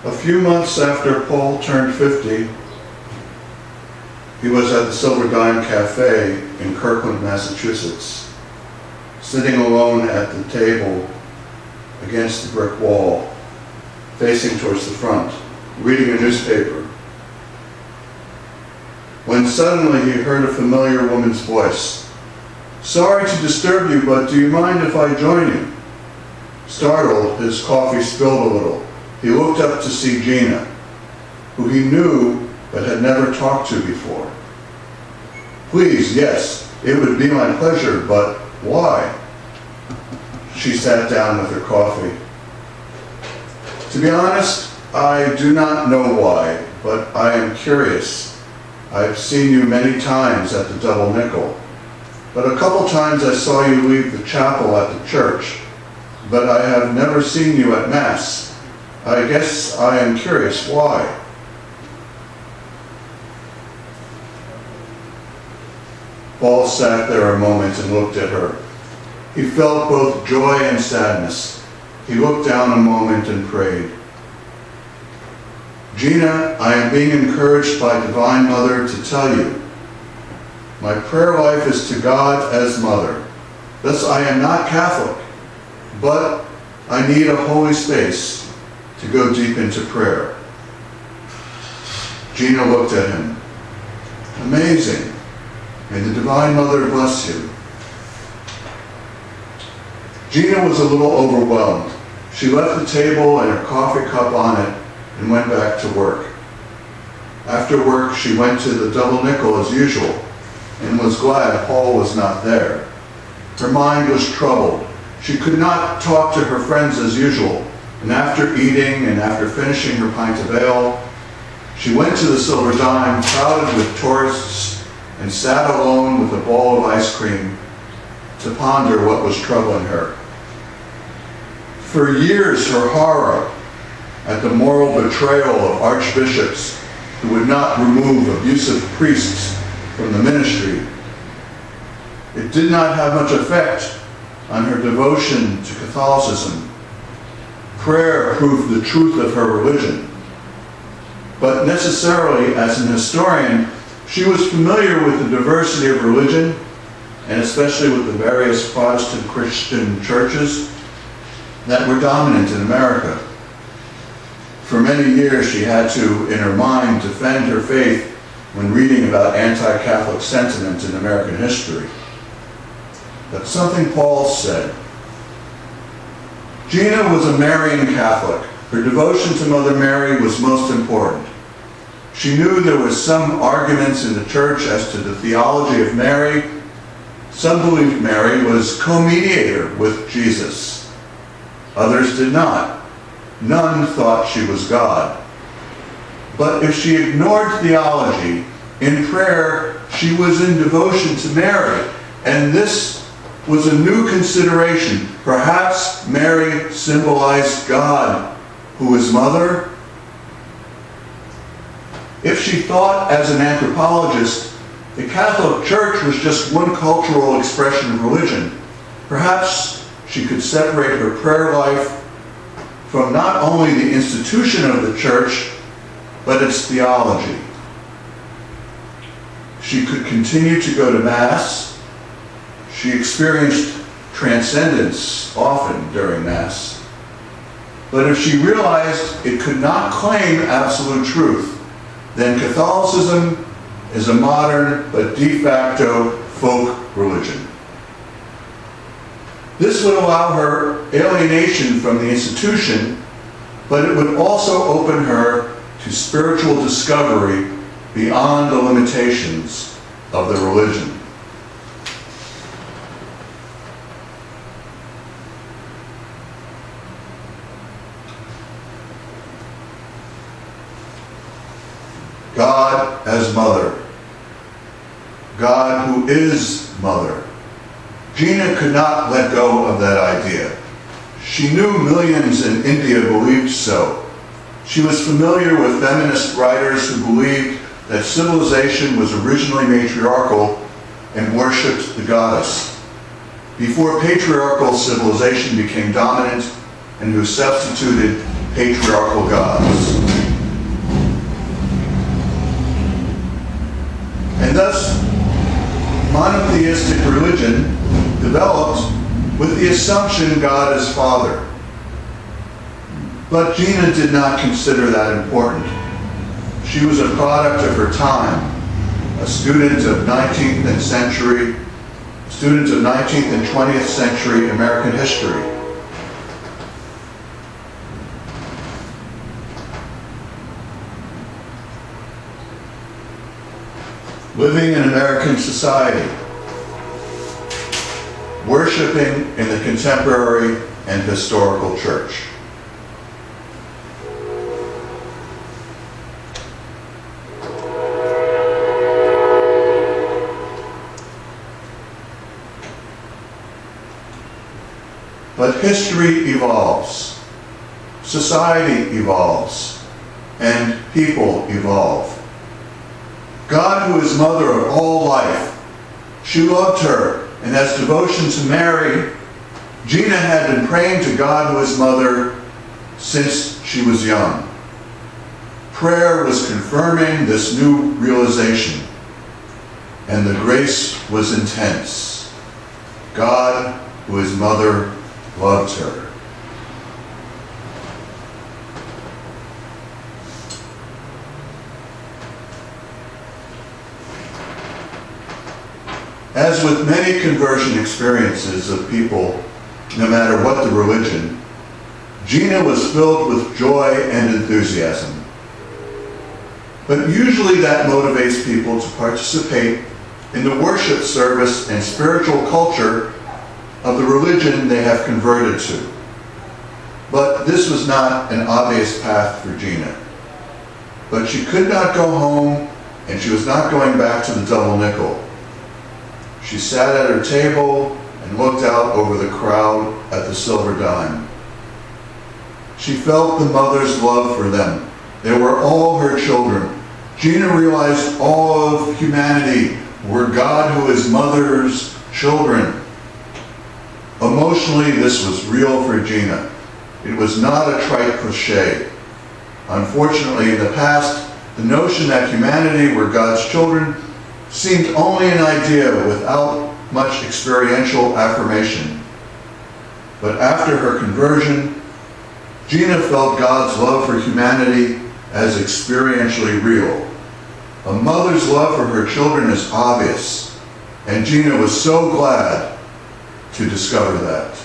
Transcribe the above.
A few months after Paul turned 50, he was at the Silver Dime Cafe in Kirkland, Massachusetts, sitting alone at the table against the brick wall, facing towards the front, reading a newspaper, when suddenly he heard a familiar woman's voice. "Sorry to disturb you, but do you mind if I join you?" Startled, his coffee spilled a little. He looked up to see Gina, who he knew but had never talked to before. "Please, yes, it would be my pleasure, but why?" She sat down with her coffee. "To be honest, I do not know why, but I am curious. I've seen you many times at the Double Nickel, but a couple times I saw you leave the chapel at the church, but I have never seen you at Mass. I guess I am curious why." Paul sat there a moment and looked at her. He felt both joy and sadness. He looked down a moment and prayed. "Gina, I am being encouraged by Divine Mother to tell you. My prayer life is to God as Mother. Thus I am not Catholic, but I need a holy space to go deep into prayer." Gina looked at him. "Amazing. May the Divine Mother bless you." Gina was a little overwhelmed. She left the table and her coffee cup on it and went back to work. After work, she went to the Double Nickel as usual and was glad Paul was not there. Her mind was troubled. She could not talk to her friends as usual, and after eating and after finishing her pint of ale, she went to the Silver Dime crowded with tourists and sat alone with a bowl of ice cream to ponder what was troubling her. For years, her horror at the moral betrayal of archbishops who would not remove abusive priests from the ministry, it did not have much effect on her devotion to Catholicism. Prayer proved the truth of her religion. But necessarily, as an historian, she was familiar with the diversity of religion, and especially with the various Protestant Christian churches that were dominant in America. For many years, she had to, in her mind, defend her faith when reading about anti-Catholic sentiment in American history. But something Paul said. Gina was a Marian Catholic. Her devotion to Mother Mary was most important. She knew there was some arguments in the church as to the theology of Mary. Some believed Mary was co-mediator with Jesus. Others did not. None thought she was God. But if she ignored theology, in prayer she was in devotion to Mary, and this was a new consideration. Perhaps Mary symbolized God, who is Mother. If she thought as an anthropologist, the Catholic Church was just one cultural expression of religion, perhaps she could separate her prayer life from not only the institution of the church, but its theology. She could continue to go to Mass. She experienced transcendence often during Mass. But if she realized it could not claim absolute truth, then Catholicism is a modern but de facto folk religion. This would allow her alienation from the institution, but it would also open her to spiritual discovery beyond the limitations of the religion. God as Mother. God who is Mother. Gina could not let go of that idea. She knew millions in India believed so. She was familiar with feminist writers who believed that civilization was originally matriarchal and worshipped the goddess, before patriarchal civilization became dominant and who substituted patriarchal gods. And thus, monotheistic religion developed with the assumption God is Father. But Gina did not consider that important. She was a product of her time, a student of 19th and 20th century American history. Living in American society, worshiping in the contemporary and historical church. But history evolves, society evolves, and people evolve. God, who is mother of all life, she loved her, and as devotion to Mary, Gina had been praying to God, who is mother, since she was young. Prayer was confirming this new realization, and the grace was intense. God, who is mother, loved her. As with many conversion experiences of people, no matter what the religion, Gina was filled with joy and enthusiasm. But usually that motivates people to participate in the worship service and spiritual culture of the religion they have converted to. But this was not an obvious path for Gina. But she could not go home, and she was not going back to the double nickel. She sat at her table and looked out over the crowd at the silver dime. She felt the mother's love for them. They were all her children. Gina realized all of humanity were God, who is mother's children. Emotionally, this was real for Gina. It was not a trite cliche. Unfortunately, in the past, the notion that humanity were God's children seemed only an idea without much experiential affirmation. But after her conversion, Gina felt God's love for humanity as experientially real. A mother's love for her children is obvious, and Gina was so glad to discover that.